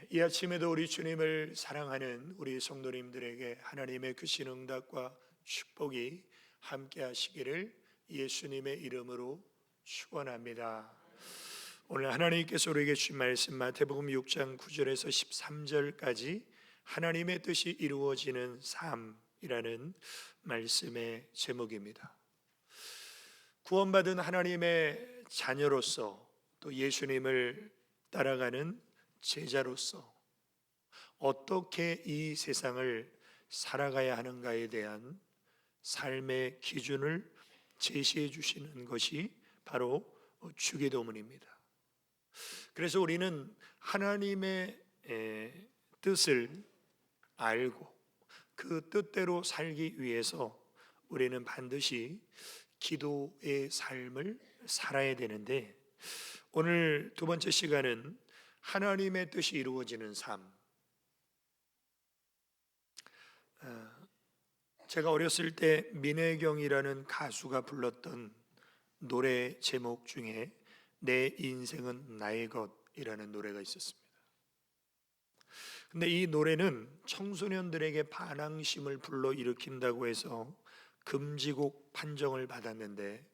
이 아침에도 우리 주님을 사랑하는 우리 성도님들에게 하나님의 크신 응답과 축복이 함께 하시기를 예수님의 이름으로 축원합니다. 오늘 하나님께서 우리에게 주신 말씀 마태복음 6장 9절에서 13절까지 하나님의 뜻이 이루어지는 삶이라는 말씀의 제목입니다. 구원받은 하나님의 자녀로서 또 예수님을 따라가는 제자로서 어떻게 이 세상을 살아가야 하는가에 대한 삶의 기준을 제시해 주시는 것이 바로 주기도문입니다. 그래서 우리는 하나님의 뜻을 알고 그 뜻대로 살기 위해서 우리는 반드시 기도의 삶을 살아야 되는데, 오늘 두 번째 시간은 하나님의 뜻이 이루어지는 삶. 제가 어렸을 때 민혜경이라는 가수가 불렀던 노래 제목 중에 내 인생은 나의 것이라는 노래가 있었습니다. 근데 이 노래는 청소년들에게 반항심을 불러일으킨다고 해서 금지곡 판정을 받았는데,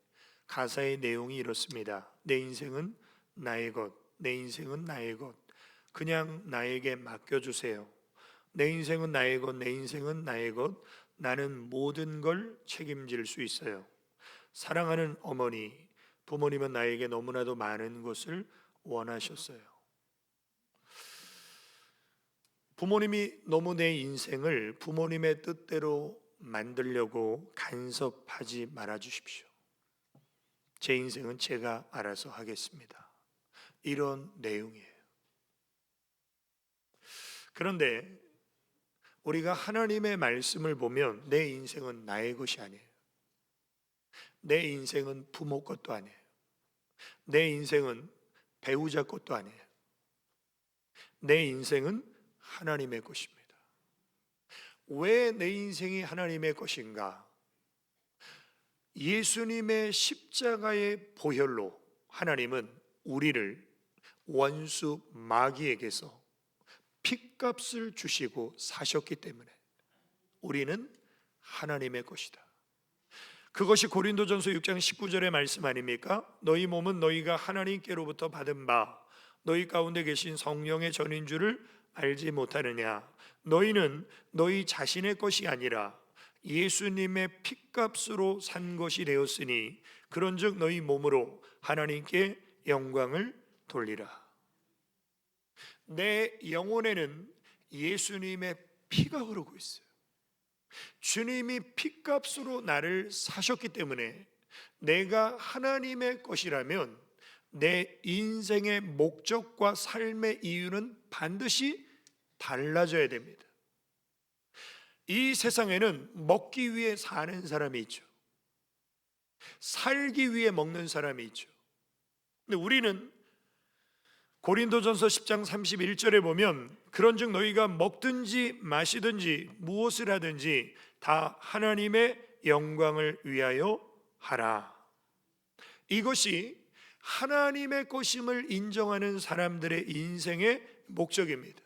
가사의 내용이 이렇습니다. 내 인생은 나의 것, 내 인생은 나의 것, 그냥 나에게 맡겨주세요. 내 인생은 나의 것, 내 인생은 나의 것, 나는 모든 걸 책임질 수 있어요. 사랑하는 어머니, 부모님은 나에게 너무나도 많은 것을 원하셨어요. 부모님이 너무 내 인생을 부모님의 뜻대로 만들려고 간섭하지 말아 주십시오. 제 인생은 제가 알아서 하겠습니다. 이런 내용이에요. 그런데 우리가 하나님의 말씀을 보면 내 인생은 나의 것이 아니에요. 내 인생은 부모 것도 아니에요. 내 인생은 배우자 것도 아니에요. 내 인생은 하나님의 것입니다. 왜 내 인생이 하나님의 것인가? 예수님의 십자가의 보혈로 하나님은 우리를 원수 마귀에게서 핏값을 주시고 사셨기 때문에 우리는 하나님의 것이다. 그것이 고린도전서 6장 19절의 말씀 아닙니까? 너희 몸은 너희가 하나님께로부터 받은 바 너희 가운데 계신 성령의 전인 줄을 알지 못하느냐? 너희는 너희 자신의 것이 아니라 예수님의 핏값으로 산 것이 되었으니 그런즉 너희 몸으로 하나님께 영광을 돌리라. 내 영혼에는 예수님의 피가 흐르고 있어요. 주님이 핏값으로 나를 사셨기 때문에 내가 하나님의 것이라면 내 인생의 목적과 삶의 이유는 반드시 달라져야 됩니다. 이 세상에는 먹기 위해 사는 사람이 있죠. 살기 위해 먹는 사람이 있죠. 근데 우리는 고린도전서 10장 31절에 보면 그런즉 너희가 먹든지 마시든지 무엇을 하든지 다 하나님의 영광을 위하여 하라. 이것이 하나님의 것임을 인정하는 사람들의 인생의 목적입니다.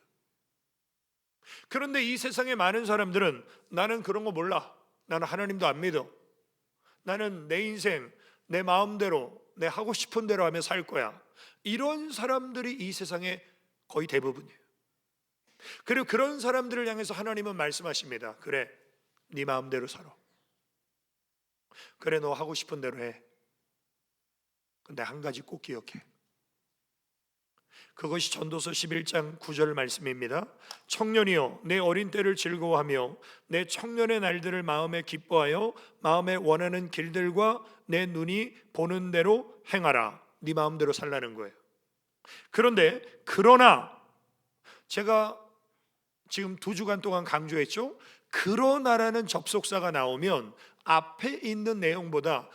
그런데 이 세상의 많은 사람들은 나는 그런 거 몰라, 나는 하나님도 안 믿어, 나는 내 인생 내 마음대로 내 하고 싶은 대로 하며 살 거야, 이런 사람들이 이 세상에 거의 대부분이에요. 그리고 그런 사람들을 향해서 하나님은 말씀하십니다. 그래, 네 마음대로 살아. 그래, 너 하고 싶은 대로 해. 근데 한 가지 꼭 기억해. 그것이 전도서 11장 9절 말씀입니다. 청년이여, 내 어린 때를 즐거워하며 내 청년의 날들을 마음에 기뻐하여 마음에 원하는 길들과 내 눈이 보는 대로 행하라. 네 마음대로 살라는 거예요. 그러나 제가 지금 2주간 동안 강조했죠. 그러나라는 접속사가 나오면 앞에 있는 내용보다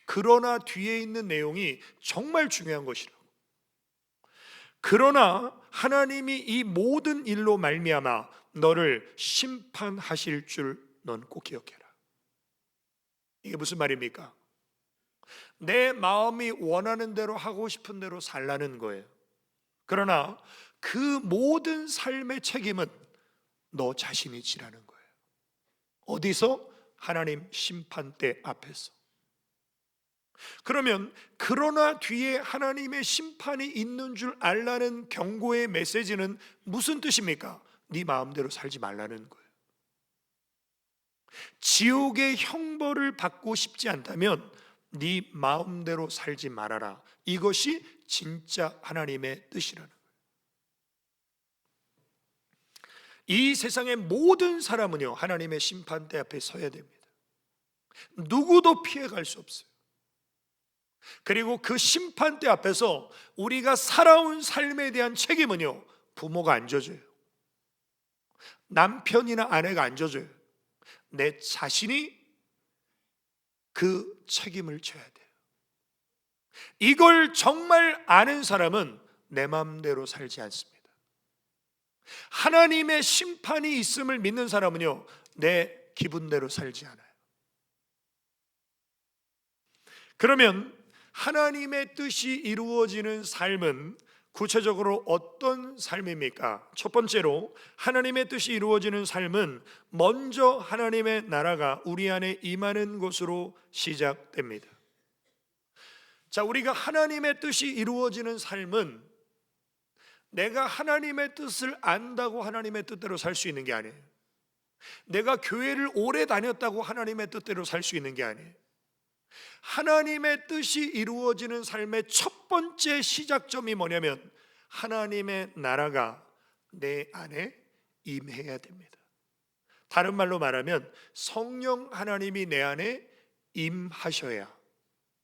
그러나 뒤에 있는 내용이 정말 중요한 것이라고. 그러나 하나님이 이 모든 일로 말미암아 너를 심판하실 줄 넌 꼭 기억해라. 이게 무슨 말입니까? 내 마음이 원하는 대로 하고 싶은 대로 살라는 거예요. 그러나 그 모든 삶의 책임은 너 자신이 지라는 거예요. 어디서? 하나님 심판대 앞에서. 그러면 그러나 뒤에 하나님의 심판이 있는 줄 알라는 경고의 메시지는 무슨 뜻입니까? 네 마음대로 살지 말라는 거예요. 지옥의 형벌을 받고 싶지 않다면 네 마음대로 살지 말아라. 이것이 진짜 하나님의 뜻이라는 거예요. 이 세상의 모든 사람은요, 하나님의 심판대 앞에 서야 됩니다. 누구도 피해갈 수 없어요. 그리고 그 심판대 앞에서 우리가 살아온 삶에 대한 책임은요, 부모가 안 져줘요. 남편이나 아내가 안 져줘요. 내 자신이 그 책임을 져야 돼요. 이걸 정말 아는 사람은 내 마음대로 살지 않습니다. 하나님의 심판이 있음을 믿는 사람은요, 내 기분대로 살지 않아요. 그러면 하나님의 뜻이 이루어지는 삶은 구체적으로 어떤 삶입니까? 첫 번째로 하나님의 뜻이 이루어지는 삶은 먼저 하나님의 나라가 우리 안에 임하는 것으로 시작됩니다. 자, 우리가 하나님의 뜻이 이루어지는 삶은 내가 하나님의 뜻을 안다고 하나님의 뜻대로 살 수 있는 게 아니에요. 내가 교회를 오래 다녔다고 하나님의 뜻대로 살 수 있는 게 아니에요. 하나님의 뜻이 이루어지는 삶의 첫 번째 시작점이 뭐냐면 하나님의 나라가 내 안에 임해야 됩니다. 다른 말로 말하면 성령 하나님이 내 안에 임하셔야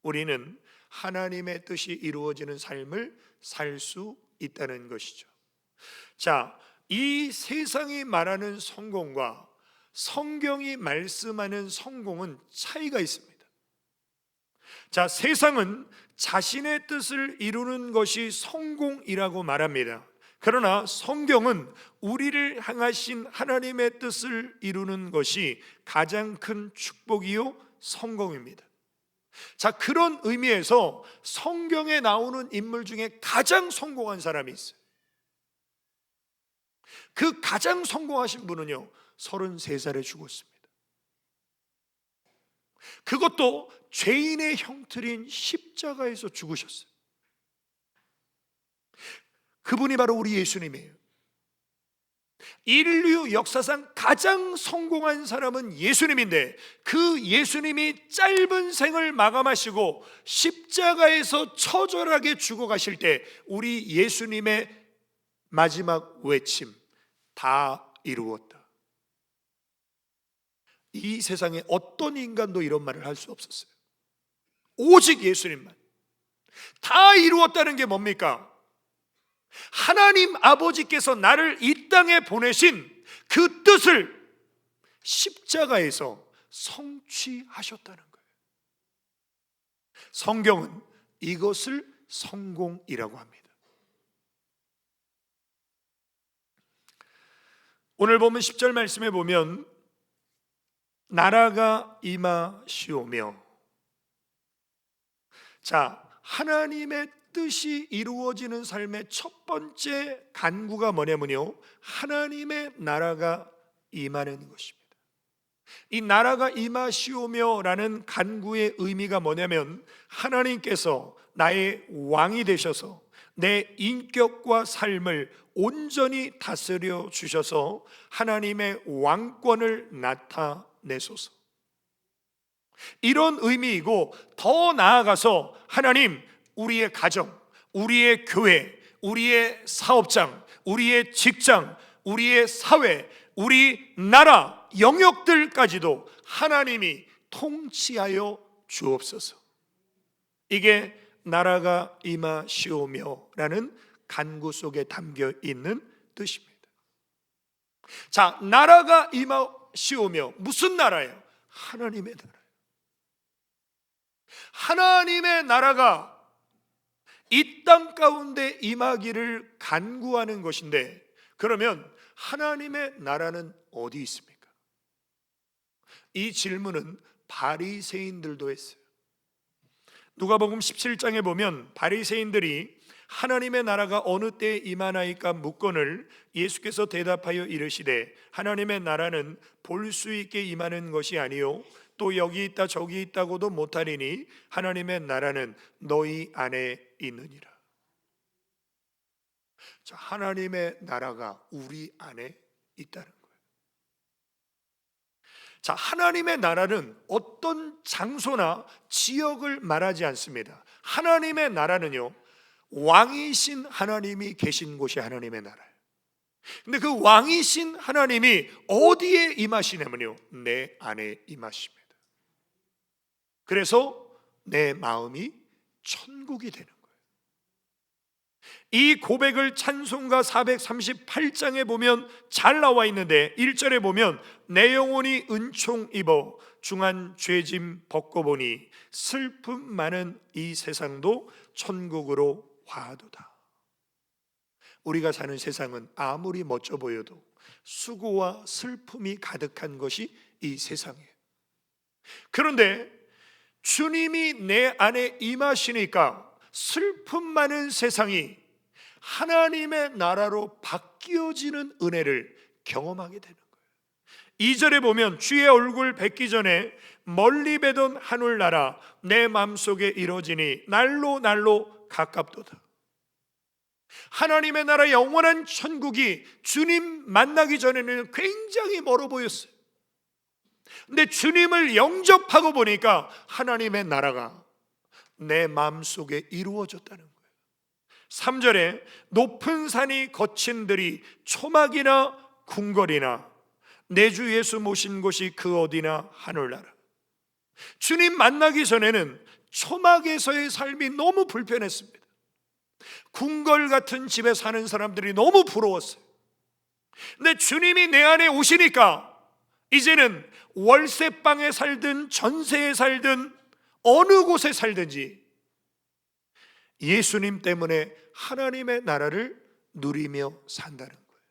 우리는 하나님의 뜻이 이루어지는 삶을 살 수 있다는 것이죠. 자, 이 세상이 말하는 성공과 성경이 말씀하는 성공은 차이가 있습니다. 자, 세상은 자신의 뜻을 이루는 것이 성공이라고 말합니다. 그러나 성경은 우리를 향하신 하나님의 뜻을 이루는 것이 가장 큰 축복이요 성공입니다. 자, 그런 의미에서 성경에 나오는 인물 중에 가장 성공한 사람이 있어요. 그 가장 성공하신 분은요, 33살에 죽었습니다. 그것도 죄인의 형틀인 십자가에서 죽으셨어요. 그분이 바로 우리 예수님이에요. 인류 역사상 가장 성공한 사람은 예수님인데 그 예수님이 짧은 생을 마감하시고 십자가에서 처절하게 죽어가실 때 우리 예수님의 마지막 외침, 다 이루었다. 이 세상에 어떤 인간도 이런 말을 할 수 없었어요. 오직 예수님만. 다 이루었다는 게 뭡니까? 하나님 아버지께서 나를 이 땅에 보내신 그 뜻을 십자가에서 성취하셨다는 거예요. 성경은 이것을 성공이라고 합니다. 오늘 보면 10절 말씀에 보면 나라가 임하시오며, 자, 하나님의 뜻이 이루어지는 삶의 첫 번째 간구가 뭐냐면요, 하나님의 나라가 임하는 것입니다. 이 나라가 임하시오며 라는 간구의 의미가 뭐냐면 하나님께서 나의 왕이 되셔서 내 인격과 삶을 온전히 다스려 주셔서 하나님의 왕권을 나타내소서, 이런 의미이고, 더 나아가서 하나님, 우리의 가정, 우리의 교회, 우리의 사업장, 우리의 직장, 우리의 사회, 우리 나라 영역들까지도 하나님이 통치하여 주옵소서. 이게 나라가 임하시오며 라는 간구 속에 담겨 있는 뜻입니다. 자, 나라가 임하시오며, 무슨 나라예요? 하나님의 나라예요. 하나님의 나라가 이 땅 가운데 임하기를 간구하는 것인데, 그러면 하나님의 나라는 어디 있습니까? 이 질문은 바리새인들도 했어요. 누가복음 17장에 보면 바리새인들이 하나님의 나라가 어느 때에 임하나이까 묻거늘 예수께서 대답하여 이르시되 하나님의 나라는 볼 수 있게 임하는 것이 아니요 또 여기 있다 저기 있다고도 못하리니 하나님의 나라는 너희 안에 있느니라. 자, 하나님의 나라가 우리 안에 있다는 거예요. 자, 하나님의 나라는 어떤 장소나 지역을 말하지 않습니다. 하나님의 나라는요, 왕이신 하나님이 계신 곳이 하나님의 나라예요. 근데 그 왕이신 하나님이 어디에 임하시냐면요, 내 안에 임하십니다. 그래서 내 마음이 천국이 되는 거예요. 이 고백을 찬송가 438장에 보면 잘 나와 있는데 1절에 보면 내 영혼이 은총 입어 중한 죄짐 벗고 보니 슬픔 많은 이 세상도 천국으로 화하도다. 우리가 사는 세상은 아무리 멋져 보여도 수고와 슬픔이 가득한 것이 이 세상이에요. 그런데 주님이 내 안에 임하시니까 슬픔 많은 세상이 하나님의 나라로 바뀌어지는 은혜를 경험하게 되는 거예요. 2절에 보면 주의 얼굴 뵙기 전에 멀리 뵈던 하늘나라 내 마음속에 이루어지니 날로 날로 가깝도다. 하나님의 나라 영원한 천국이 주님 만나기 전에는 굉장히 멀어 보였어요. 근데 주님을 영접하고 보니까 하나님의 나라가 내 마음속에 이루어졌다는 거예요. 3절에 높은 산이 거친 들이 초막이나 궁궐이나 내 주 예수 모신 곳이 그 어디나 하늘나라. 주님 만나기 전에는 초막에서의 삶이 너무 불편했습니다. 궁궐 같은 집에 사는 사람들이 너무 부러웠어요. 근데 주님이 내 안에 오시니까 이제는 월세방에 살든 전세에 살든 어느 곳에 살든지 예수님 때문에 하나님의 나라를 누리며 산다는 거예요.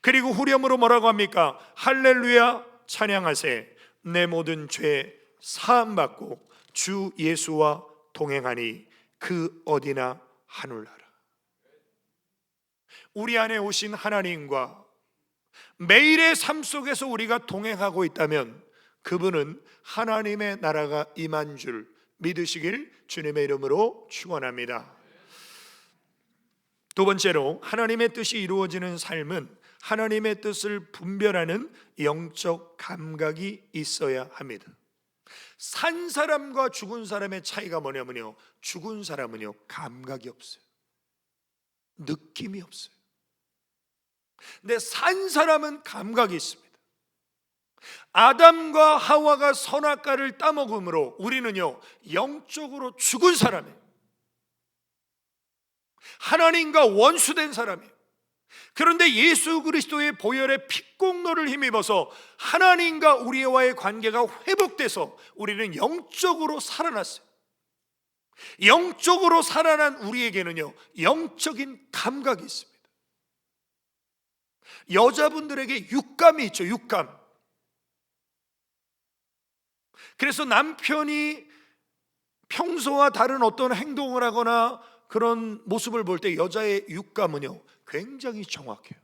그리고 후렴으로 뭐라고 합니까? 할렐루야 찬양하세 내 모든 죄 사함받고 주 예수와 동행하니 그 어디나 하늘나라. 우리 안에 오신 하나님과 매일의 삶 속에서 우리가 동행하고 있다면 그분은 하나님의 나라가 임한 줄 믿으시길 주님의 이름으로 축원합니다. 두 번째로 하나님의 뜻이 이루어지는 삶은 하나님의 뜻을 분별하는 영적 감각이 있어야 합니다. 산 사람과 죽은 사람의 차이가 뭐냐면요, 죽은 사람은요 감각이 없어요. 느낌이 없어요. 근데 산 사람은 감각이 있습니다. 아담과 하와가 선악과를 따먹음으로 우리는요 영적으로 죽은 사람이에요. 하나님과 원수된 사람이에요. 그런데 예수 그리스도의 보혈의 피공로를 힘입어서 하나님과 우리와의 관계가 회복돼서 우리는 영적으로 살아났어요. 영적으로 살아난 우리에게는요 영적인 감각이 있습니다. 여자분들에게 육감이 있죠. 육감. 그래서 남편이 평소와 다른 어떤 행동을 하거나 그런 모습을 볼 때 여자의 육감은요 굉장히 정확해요.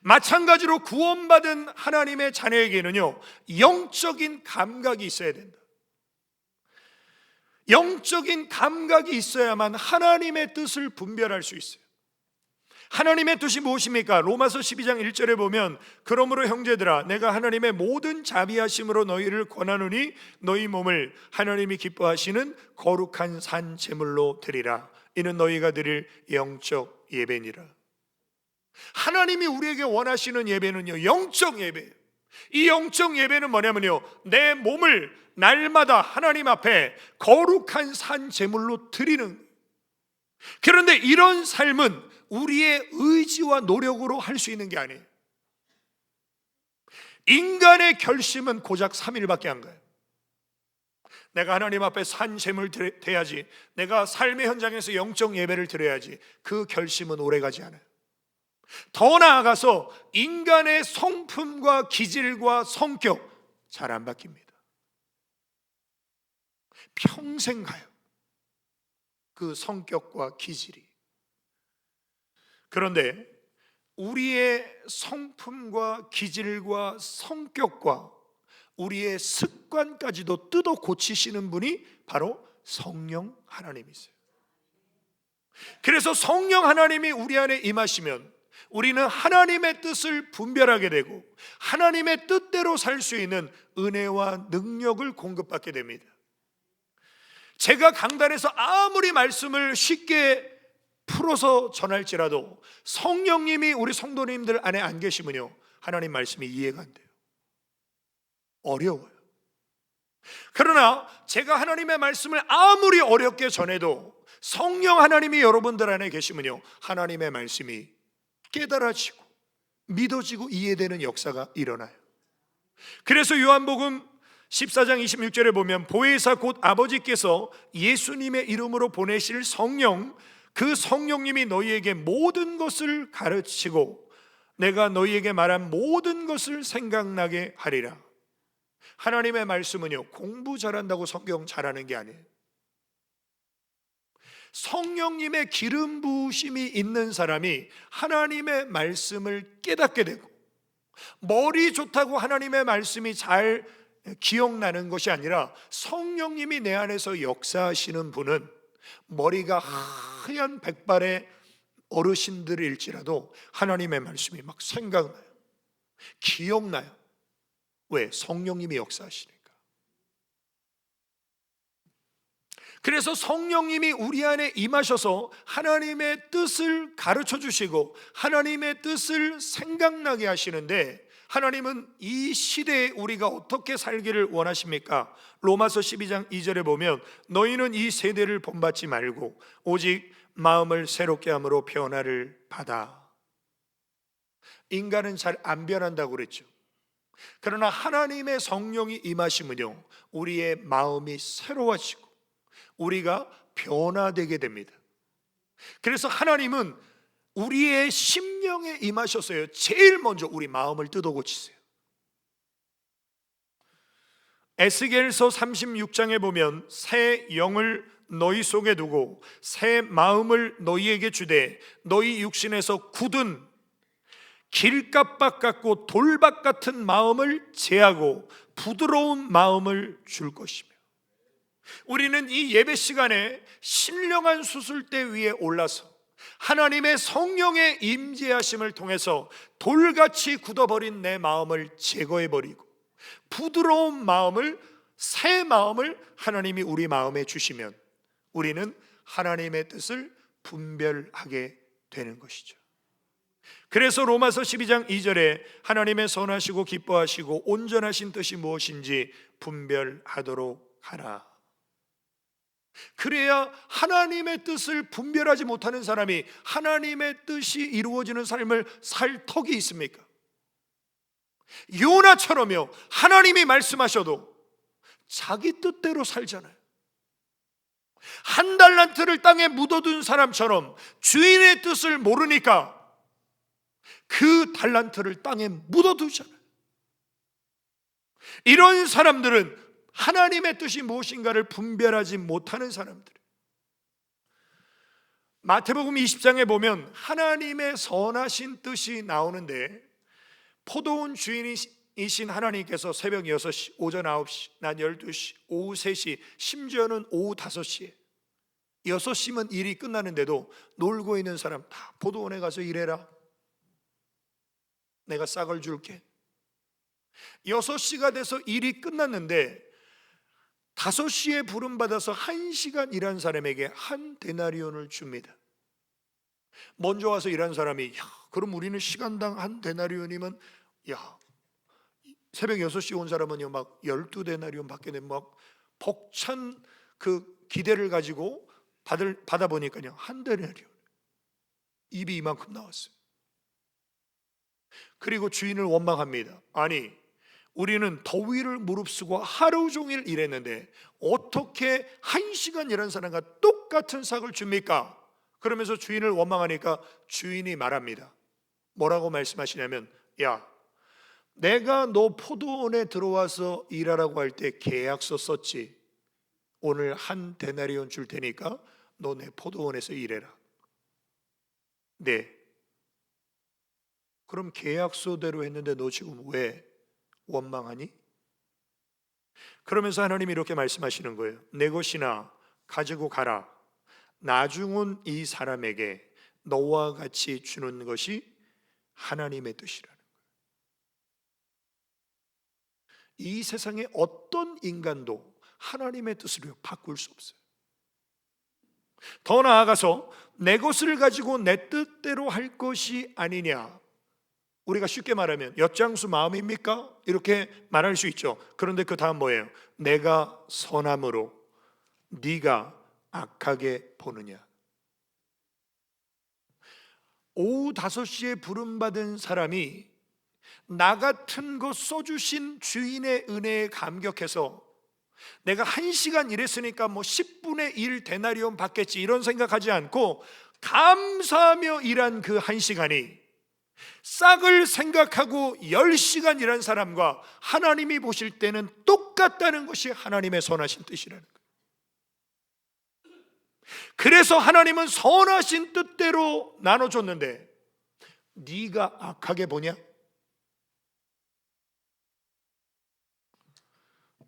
마찬가지로 구원받은 하나님의 자녀에게는요 영적인 감각이 있어야 된다. 영적인 감각이 있어야만 하나님의 뜻을 분별할 수 있어요. 하나님의 뜻이 무엇입니까? 로마서 12장 1절에 보면 그러므로 형제들아 내가 하나님의 모든 자비하심으로 너희를 권하노니 너희 몸을 하나님이 기뻐하시는 거룩한 산 제물로 드리라. 이는 너희가 드릴 영적 예배니라. 하나님이 우리에게 원하시는 예배는요 영적 예배예요. 이 영적 예배는 뭐냐면요 내 몸을 날마다 하나님 앞에 거룩한 산 제물로 드리는. 그런데 이런 삶은 우리의 의지와 노력으로 할 수 있는 게 아니에요. 인간의 결심은 고작 3일밖에 안 가요. 내가 하나님 앞에 산 제물 드려야지, 내가 삶의 현장에서 영적 예배를 드려야지, 그 결심은 오래가지 않아요. 더 나아가서 인간의 성품과 기질과 성격 잘 안 바뀝니다. 평생 가요. 그 성격과 기질이. 그런데 우리의 성품과 기질과 성격과 우리의 습관까지도 뜯어 고치시는 분이 바로 성령 하나님이세요. 그래서 성령 하나님이 우리 안에 임하시면 우리는 하나님의 뜻을 분별하게 되고 하나님의 뜻대로 살 수 있는 은혜와 능력을 공급받게 됩니다. 제가 강단에서 아무리 말씀을 쉽게 풀어서 전할지라도 성령님이 우리 성도님들 안에 안 계시면요, 하나님 말씀이 이해가 안 돼요. 어려워요. 그러나 제가 하나님의 말씀을 아무리 어렵게 전해도 성령 하나님이 여러분들 안에 계시면요, 하나님의 말씀이 깨달아지고 믿어지고 이해되는 역사가 일어나요. 그래서 요한복음 14장 26절에 보면 보혜사 곧 아버지께서 예수님의 이름으로 보내실 성령, 그 성령님이 너희에게 모든 것을 가르치고 내가 너희에게 말한 모든 것을 생각나게 하리라. 하나님의 말씀은요, 공부 잘한다고 성경 잘하는 게 아니에요. 성령님의 기름 부으심이 있는 사람이 하나님의 말씀을 깨닫게 되고, 머리 좋다고 하나님의 말씀이 잘 기억나는 것이 아니라 성령님이 내 안에서 역사하시는 분은 머리가 하얀 백발의 어르신들일지라도 하나님의 말씀이 막 생각나요. 기억나요. 왜? 성령님이 역사하시니까. 그래서 성령님이 우리 안에 임하셔서 하나님의 뜻을 가르쳐 주시고 하나님의 뜻을 생각나게 하시는데, 하나님은 이 시대에 우리가 어떻게 살기를 원하십니까? 로마서 12장 2절에 보면 너희는 이 세대를 본받지 말고 오직 마음을 새롭게 함으로 변화를 받아. 인간은 잘 안 변한다고 그랬죠. 그러나 하나님의 성령이 임하시면요, 우리의 마음이 새로워지고 우리가 변화되게 됩니다. 그래서 하나님은 우리의 심령에 임하셔서요, 제일 먼저 우리 마음을 뜯어 고치세요. 에스겔서 36장에 보면 새 영을 너희 속에 두고 새 마음을 너희에게 주되 너희 육신에서 굳은 길갑박 같고 돌박 같은 마음을 제하고 부드러운 마음을 줄 것이며. 우리는 이 예배 시간에 신령한 수술대 위에 올라서 하나님의 성령의 임재하심을 통해서 돌같이 굳어버린 내 마음을 제거해버리고 부드러운 마음을, 새 마음을 하나님이 우리 마음에 주시면 우리는 하나님의 뜻을 분별하게 되는 것이죠. 그래서 로마서 12장 2절에 하나님의 선하시고 기뻐하시고 온전하신 뜻이 무엇인지 분별하도록 하라. 그래야 하나님의 뜻을 분별하지 못하는 사람이 하나님의 뜻이 이루어지는 삶을 살 턱이 있습니까? 요나처럼요, 하나님이 말씀하셔도 자기 뜻대로 살잖아요. 한 달란트를 땅에 묻어둔 사람처럼 주인의 뜻을 모르니까 그 달란트를 땅에 묻어두잖아요. 이런 사람들은 하나님의 뜻이 무엇인가를 분별하지 못하는 사람들. 마태복음 20장에 보면 하나님의 선하신 뜻이 나오는데, 포도원 주인이신 하나님께서 새벽 6시, 오전 9시, 낮 12시, 오후 3시, 심지어는 오후 5시에 6시면 일이 끝나는데도 놀고 있는 사람 다 포도원에 가서 일해라, 내가 싹을 줄게. 6시가 돼서 일이 끝났는데 5시에 부름받아서 1시간 일한 사람에게 한 데나리온을 줍니다. 먼저 와서 일한 사람이, 그럼 우리는 시간당 한 데나리온이면, 새벽 6시 온 사람은요 막 12데나리온 받게 되면 막 벅찬 그 기대를 가지고 받아보니까요 한 데나리온, 입이 이만큼 나왔어요. 그리고 주인을 원망합니다. 아니, 우리는 더위를 무릅쓰고 하루 종일 일했는데 어떻게 1시간 일한 사람과 똑같은 삭을 줍니까? 그러면서 주인을 원망하니까 주인이 말합니다. 뭐라고 말씀하시냐면, 야, 내가 너 포도원에 들어와서 일하라고 할 때 계약서 썼지. 오늘 한 데나리온 줄 테니까 너 내 포도원에서 일해라. 네. 그럼 계약서대로 했는데 너 지금 왜 원망하니? 그러면서 하나님이 이렇게 말씀하시는 거예요. 내 것이나 가지고 가라. 나중은 이 사람에게 너와 같이 주는 것이 하나님의 뜻이라는 거예요. 이 세상의 어떤 인간도 하나님의 뜻으로 바꿀 수 없어요. 더 나아가서 내 것을 가지고 내 뜻대로 할 것이 아니냐, 우리가 쉽게 말하면 엿장수 마음입니까? 이렇게 말할 수 있죠. 그런데 그 다음 뭐예요? 내가 선함으로 네가 악하게 보느냐. 오후 5시에 부름받은 사람이 나 같은 거 써주신 주인의 은혜에 감격해서 내가 1시간 일했으니까 뭐 10분의 1 데나리온 받겠지 이런 생각하지 않고 감사하며 일한 그 1시간이 싹을 생각하고 10시간 일한 사람과 하나님이 보실 때는 똑같다는 것이 하나님의 선하신 뜻이라는 거예요. 그래서 하나님은 선하신 뜻대로 나눠줬는데 네가 악하게 보냐?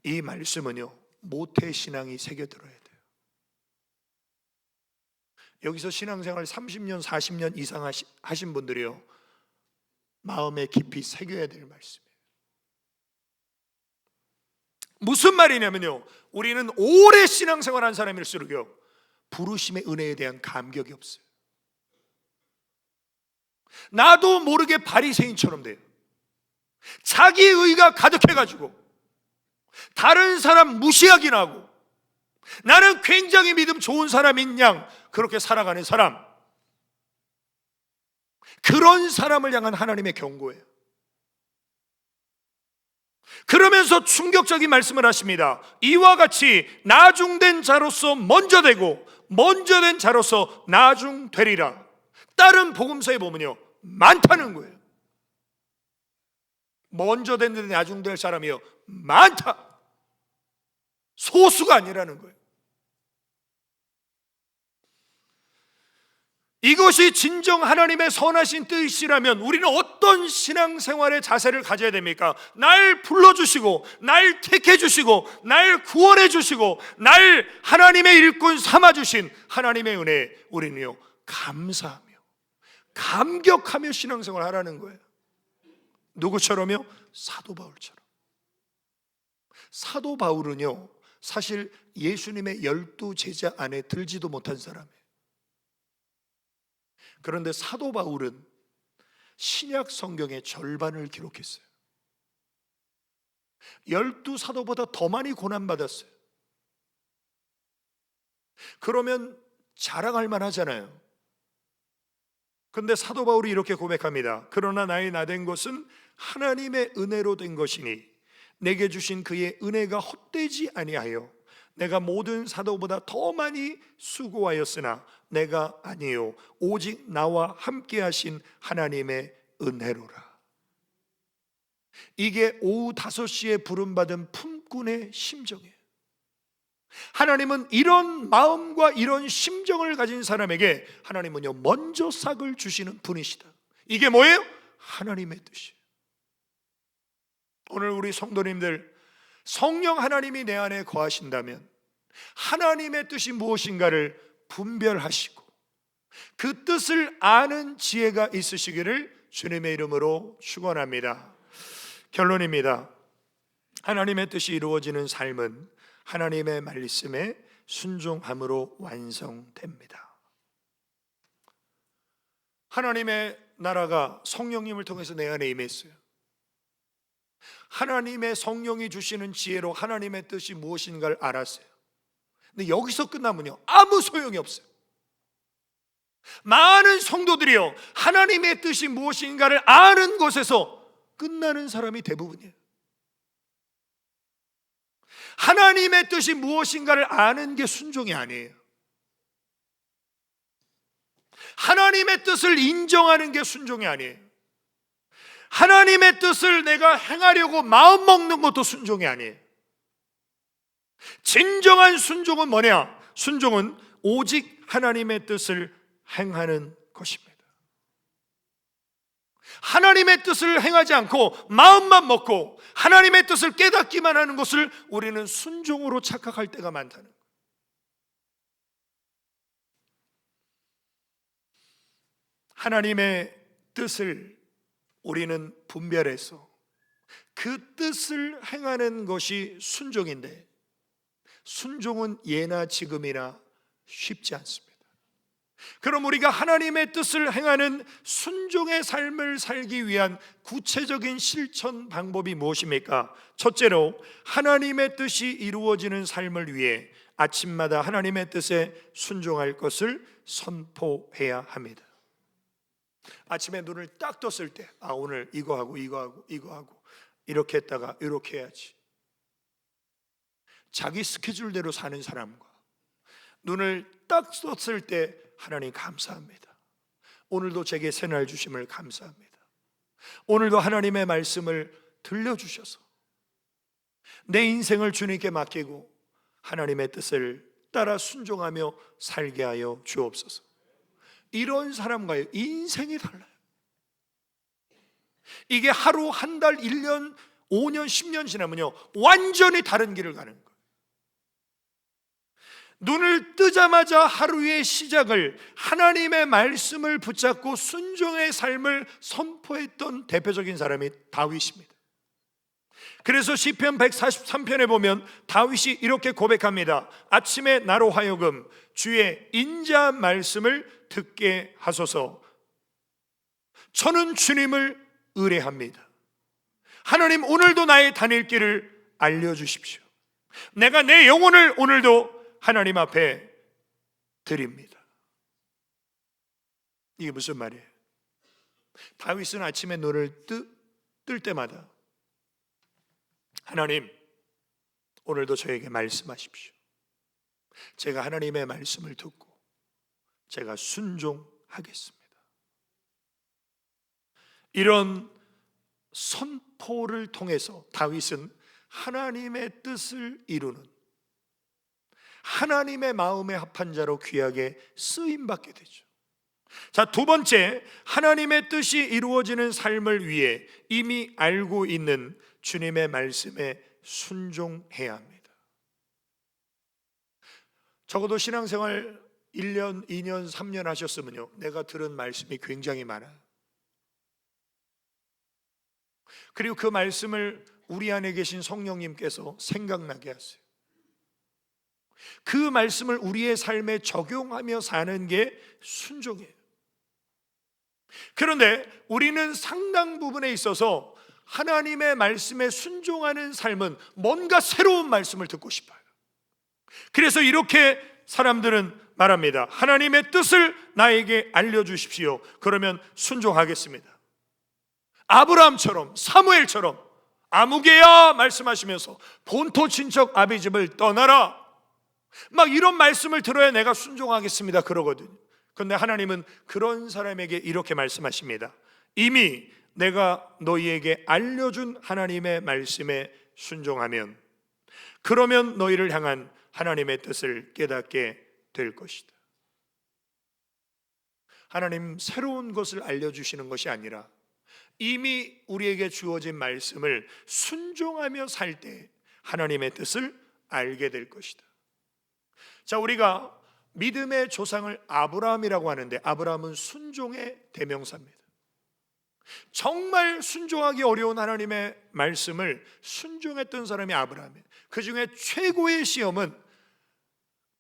이 말씀은요, 모태신앙이 새겨들어야 돼요. 여기서 신앙생활 30년 40년 이상 하신 분들이요, 마음에 깊이 새겨야 될 말씀이에요. 무슨 말이냐면요, 우리는 오래 신앙생활한 사람일수록요 부르심의 은혜에 대한 감격이 없어요. 나도 모르게 바리새인처럼 돼요. 자기 의가 가득해가지고 다른 사람 무시하긴 하고 나는 굉장히 믿음 좋은 사람인 양 그렇게 살아가는 사람, 그런 사람을 향한 하나님의 경고예요. 그러면서 충격적인 말씀을 하십니다. 이와 같이 나중된 자로서 먼저 되고 먼저 된 자로서 나중되리라. 다른 복음서에 보면요 많다는 거예요. 먼저 됐는데 나중될 사람이요 많다. 소수가 아니라는 거예요. 이것이 진정 하나님의 선하신 뜻이라면 우리는 어떤 신앙생활의 자세를 가져야 됩니까? 날 불러주시고 날 택해주시고 날 구원해주시고 날 하나님의 일꾼 삼아주신 하나님의 은혜에 우리는요 감사하며 감격하며 신앙생활을 하라는 거예요. 누구처럼요? 사도 바울처럼. 사도 바울은요 사실 예수님의 12 제자 안에 들지도 못한 사람이에요. 그런데 사도 바울은 신약 성경의 절반을 기록했어요. 12 사도보다 더 많이 고난받았어요. 그러면 자랑할 만하잖아요. 그런데 사도 바울이 이렇게 고백합니다. 그러나 나의 나된 것은 하나님의 은혜로 된 것이니 내게 주신 그의 은혜가 헛되지 아니하여 내가 모든 사도보다 더 많이 수고하였으나 내가 아니요 오직 나와 함께 하신 하나님의 은혜로라. 이게 오후 5시에 부름받은 품꾼의 심정이에요. 하나님은 이런 마음과 이런 심정을 가진 사람에게 하나님은요 먼저 싹을 주시는 분이시다. 이게 뭐예요? 하나님의 뜻이에요. 오늘 우리 성도님들, 성령 하나님이 내 안에 거하신다면 하나님의 뜻이 무엇인가를 분별하시고 그 뜻을 아는 지혜가 있으시기를 주님의 이름으로 축원합니다. 결론입니다. 하나님의 뜻이 이루어지는 삶은 하나님의 말씀에 순종함으로 완성됩니다. 하나님의 나라가 성령님을 통해서 내 안에 임했어요. 하나님의 성령이 주시는 지혜로 하나님의 뜻이 무엇인가를 알았어요. 근데 여기서 끝나면요 아무 소용이 없어요. 많은 성도들이요 하나님의 뜻이 무엇인가를 아는 것에서 끝나는 사람이 대부분이에요. 하나님의 뜻이 무엇인가를 아는 게 순종이 아니에요. 하나님의 뜻을 인정하는 게 순종이 아니에요. 하나님의 뜻을 내가 행하려고 마음 먹는 것도 순종이 아니에요. 진정한 순종은 뭐냐? 순종은 오직 하나님의 뜻을 행하는 것입니다. 하나님의 뜻을 행하지 않고 마음만 먹고 하나님의 뜻을 깨닫기만 하는 것을 우리는 순종으로 착각할 때가 많다는 거예요. 하나님의 뜻을 우리는 분별해서 그 뜻을 행하는 것이 순종인데, 순종은 예나 지금이나 쉽지 않습니다. 그럼 우리가 하나님의 뜻을 행하는 순종의 삶을 살기 위한 구체적인 실천 방법이 무엇입니까? 첫째로, 하나님의 뜻이 이루어지는 삶을 위해 아침마다 하나님의 뜻에 순종할 것을 선포해야 합니다. 아침에 눈을 딱 떴을 때, 오늘 이거 하고 이렇게 했다가 이렇게 해야지. 자기 스케줄대로 사는 사람과 눈을 딱 떴을 때 하나님 감사합니다. 오늘도 제게 새날 주심을 감사합니다. 오늘도 하나님의 말씀을 들려주셔서 내 인생을 주님께 맡기고 하나님의 뜻을 따라 순종하며 살게 하여 주옵소서. 이런 사람과의 인생이 달라요. 이게 하루, 한 달, 1년, 5년, 10년 지나면요 완전히 다른 길을 가는 거예요. 눈을 뜨자마자 하루의 시작을 하나님의 말씀을 붙잡고 순종의 삶을 선포했던 대표적인 사람이 다윗입니다. 그래서 시편 143편에 보면 다윗이 이렇게 고백합니다. 아침에 나로 하여금 주의 인자한 말씀을 듣게 하소서. 저는 주님을 의뢰합니다. 하나님, 오늘도 나의 다닐 길을 알려주십시오. 내가 내 영혼을 오늘도 하나님 앞에 드립니다. 이게 무슨 말이에요? 다윗은 아침에 눈을 뜰 때마다 하나님, 오늘도 저에게 말씀하십시오. 제가 하나님의 말씀을 듣고 제가 순종하겠습니다. 이런 선포를 통해서 다윗은 하나님의 뜻을 이루는, 하나님의 마음에 합한 자로 귀하게 쓰임받게 되죠. 자, 두 번째, 하나님의 뜻이 이루어지는 삶을 위해 이미 알고 있는 주님의 말씀에 순종해야 합니다. 적어도 신앙생활 1년, 2년, 3년 하셨으면요 내가 들은 말씀이 굉장히 많아요. 그리고 그 말씀을 우리 안에 계신 성령님께서 생각나게 하세요. 그 말씀을 우리의 삶에 적용하며 사는 게 순종이에요. 그런데 우리는 상당 부분에 있어서 하나님의 말씀에 순종하는 삶은 뭔가 새로운 말씀을 듣고 싶어요. 그래서 이렇게 사람들은 말합니다. 하나님의 뜻을 나에게 알려주십시오. 그러면 순종하겠습니다. 아브라함처럼, 사무엘처럼 아무개야 말씀하시면서 본토 친척 아비 집을 떠나라, 막 이런 말씀을 들어야 내가 순종하겠습니다 그러거든요. 그런데 하나님은 그런 사람에게 이렇게 말씀하십니다. 이미 내가 너희에게 알려준 하나님의 말씀에 순종하면, 그러면 너희를 향한 하나님의 뜻을 깨닫게 될 것이다. 하나님 새로운 것을 알려주시는 것이 아니라 이미 우리에게 주어진 말씀을 순종하며 살 때 하나님의 뜻을 알게 될 것이다. 자, 우리가 믿음의 조상을 아브라함이라고 하는데 아브라함은 순종의 대명사입니다. 정말 순종하기 어려운 하나님의 말씀을 순종했던 사람이 아브라함이에요. 그 중에 최고의 시험은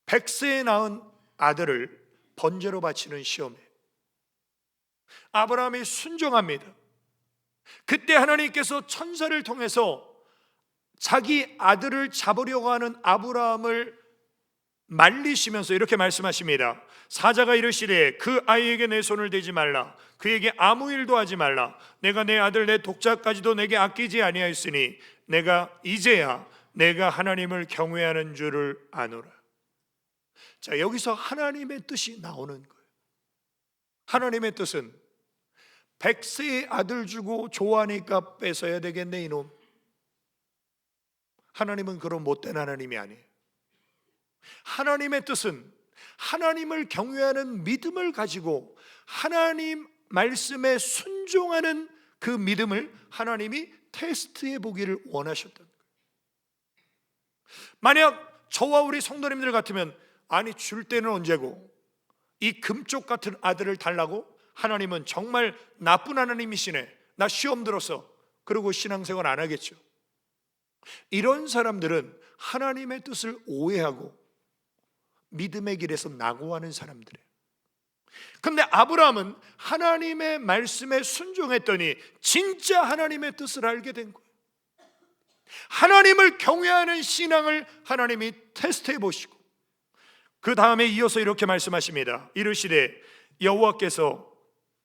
100세에 낳은 아들을 번제로 바치는 시험이에요. 아브라함이 순종합니다. 그때 하나님께서 천사를 통해서 자기 아들을 잡으려고 하는 아브라함을 말리시면서 이렇게 말씀하십니다. 사자가 이르시되 그 아이에게 내 손을 대지 말라, 그에게 아무 일도 하지 말라. 내가 내 아들 내 독자까지도 내게 아끼지 아니하였으니 내가 이제야 내가 하나님을 경외하는 줄을 아노라. 자, 여기서 하나님의 뜻이 나오는 거예요. 하나님의 뜻은 100세의 아들 주고 좋아하니까 뺏어야 되겠네 이놈. 하나님은 그런 못된 하나님이 아니에요. 하나님의 뜻은 하나님을 경외하는 믿음을 가지고 하나님 말씀에 순종하는 그 믿음을 하나님이 테스트해 보기를 원하셨던 거예요. 만약 저와 우리 성도님들 같으면 아니 줄 때는 언제고 이 금쪽 같은 아들을 달라고? 하나님은 정말 나쁜 하나님이시네, 나 시험 들었어, 그러고 신앙생활 안 하겠죠. 이런 사람들은 하나님의 뜻을 오해하고 믿음의 길에서 낙오하는 사람들이에요. 근데 아브라함은 하나님의 말씀에 순종했더니 진짜 하나님의 뜻을 알게 된 거예요. 하나님을 경외하는 신앙을 하나님이 테스트해 보시고 그 다음에 이어서 이렇게 말씀하십니다. 이르시되 여호와께서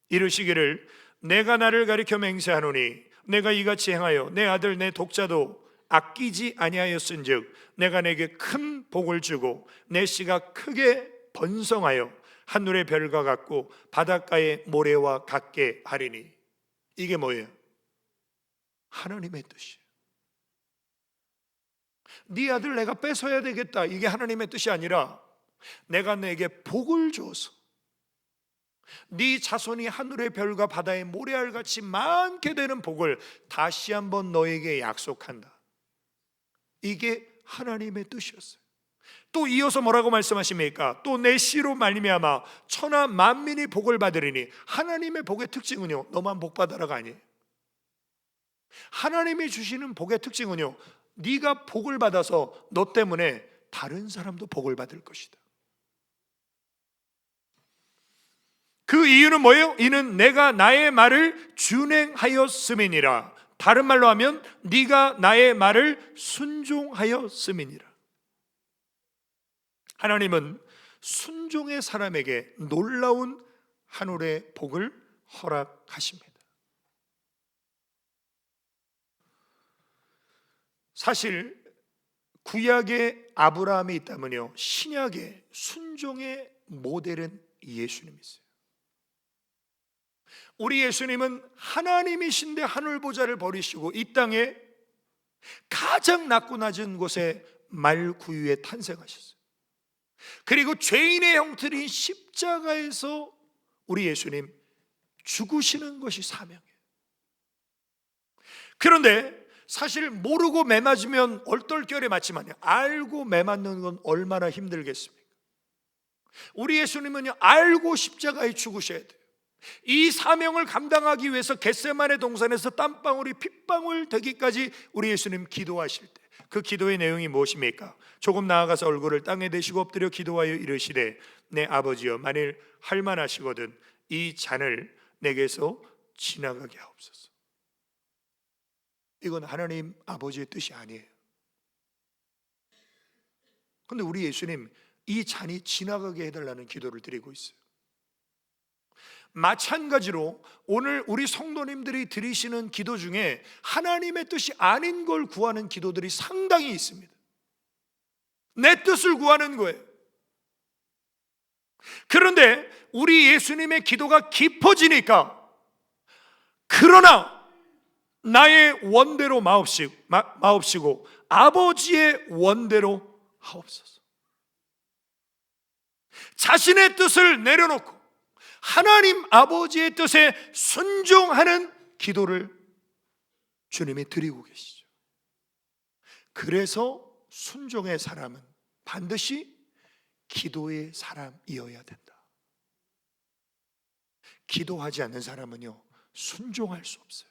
이르시기를 내가 나를 가리켜 맹세하노니 내가 이같이 행하여 내 아들 내 독자도 아끼지 아니하였은즉 내가 내게 큰 복을 주고 내 씨가 크게 번성하여 하늘의 별과 같고 바닷가의 모래와 같게 하리니. 이게 뭐예요? 하나님의 뜻이에요. 네 아들 내가 뺏어야 되겠다, 이게 하나님의 뜻이 아니라 내가 내게 복을 주어서 네 자손이 하늘의 별과 바다의 모래알같이 많게 되는 복을 다시 한번 너에게 약속한다. 이게 하나님의 뜻이었어요. 또 이어서 뭐라고 말씀하십니까? 또 내 씨로 말미암아 천하 만민이 복을 받으리니. 하나님의 복의 특징은요, 너만 복 받아라가 아니에요. 하나님이 주시는 복의 특징은요, 네가 복을 받아서 너 때문에 다른 사람도 복을 받을 것이다. 그 이유는 뭐예요? 이는 내가 나의 말을 준행하였음이니라. 다른 말로 하면 네가 나의 말을 순종하였음이니라. 하나님은 순종의 사람에게 놀라운 하늘의 복을 허락하십니다. 사실 구약의 아브라함이 있다면요, 신약의 순종의 모델은 예수님이세요. 우리 예수님은 하나님이신데 하늘 보좌를 버리시고 이 땅에 가장 낮고 낮은 곳에 말구유에 탄생하셨어요. 그리고 죄인의 형틀인 십자가에서 우리 예수님 죽으시는 것이 사명이에요. 그런데 사실 모르고 매 맞으면 얼떨결에 맞지만요, 알고 매 맞는 건 얼마나 힘들겠습니까? 우리 예수님은요, 알고 십자가에 죽으셔야 돼요. 이 사명을 감당하기 위해서 겟세마네 동산에서 땀방울이 핏방울 되기까지 우리 예수님 기도하실 때 그 기도의 내용이 무엇입니까? 조금 나아가서 얼굴을 땅에 대시고 엎드려 기도하여 이르시되 내 아버지여, 만일 할만하시거든 이 잔을 내게서 지나가게 하옵소서. 이건 하나님 아버지의 뜻이 아니에요. 그런데 우리 예수님 이 잔이 지나가게 해달라는 기도를 드리고 있어요. 마찬가지로 오늘 우리 성도님들이 드리시는 기도 중에 하나님의 뜻이 아닌 걸 구하는 기도들이 상당히 있습니다. 내 뜻을 구하는 거예요. 그런데 우리 예수님의 기도가 깊어지니까 그러나 나의 원대로 마옵시고 아버지의 원대로 하옵소서. 자신의 뜻을 내려놓고 하나님 아버지의 뜻에 순종하는 기도를 주님이 드리고 계시죠. 그래서 순종의 사람은 반드시 기도의 사람이어야 된다. 기도하지 않는 사람은요, 순종할 수 없어요.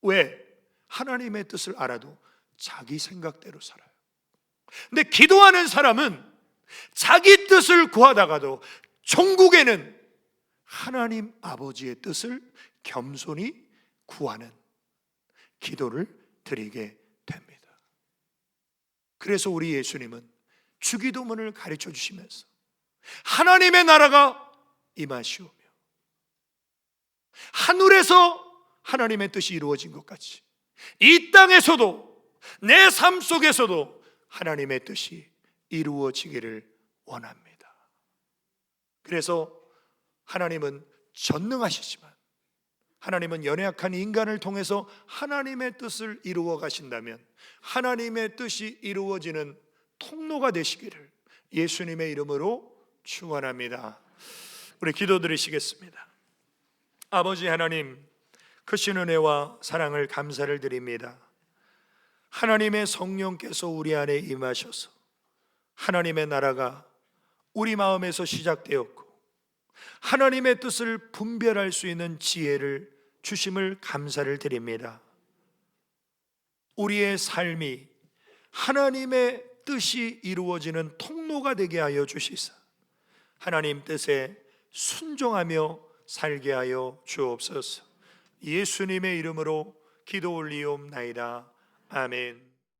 왜? 하나님의 뜻을 알아도 자기 생각대로 살아요. 근데 기도하는 사람은 자기 뜻을 구하다가도 종국에는 하나님 아버지의 뜻을 겸손히 구하는 기도를 드리게 됩니다. 그래서 우리 예수님은 주기도문을 가르쳐 주시면서 하나님의 나라가 임하시오며 하늘에서 하나님의 뜻이 이루어진 것 같이 이 땅에서도 내 삶 속에서도 하나님의 뜻이 이루어지기를 원합니다. 그래서 하나님은 전능하시지만 하나님은 연약한 인간을 통해서 하나님의 뜻을 이루어 가신다면 하나님의 뜻이 이루어지는 통로가 되시기를 예수님의 이름으로 축원합니다. 우리 기도 드리시겠습니다. 아버지 하나님, 크신 은혜와 사랑을 감사를 드립니다. 하나님의 성령께서 우리 안에 임하셔서 하나님의 나라가 우리 마음에서 시작되었고 하나님의 뜻을 분별할 수 있는 지혜를 주심을 감사를 드립니다. 우리의 삶이 하나님의 뜻이 이루어지는 통로가 되게 하여 주시사 하나님 뜻에 순종하며 살게 하여 주옵소서. 예수님의 이름으로 기도 올리옵나이다. 아멘.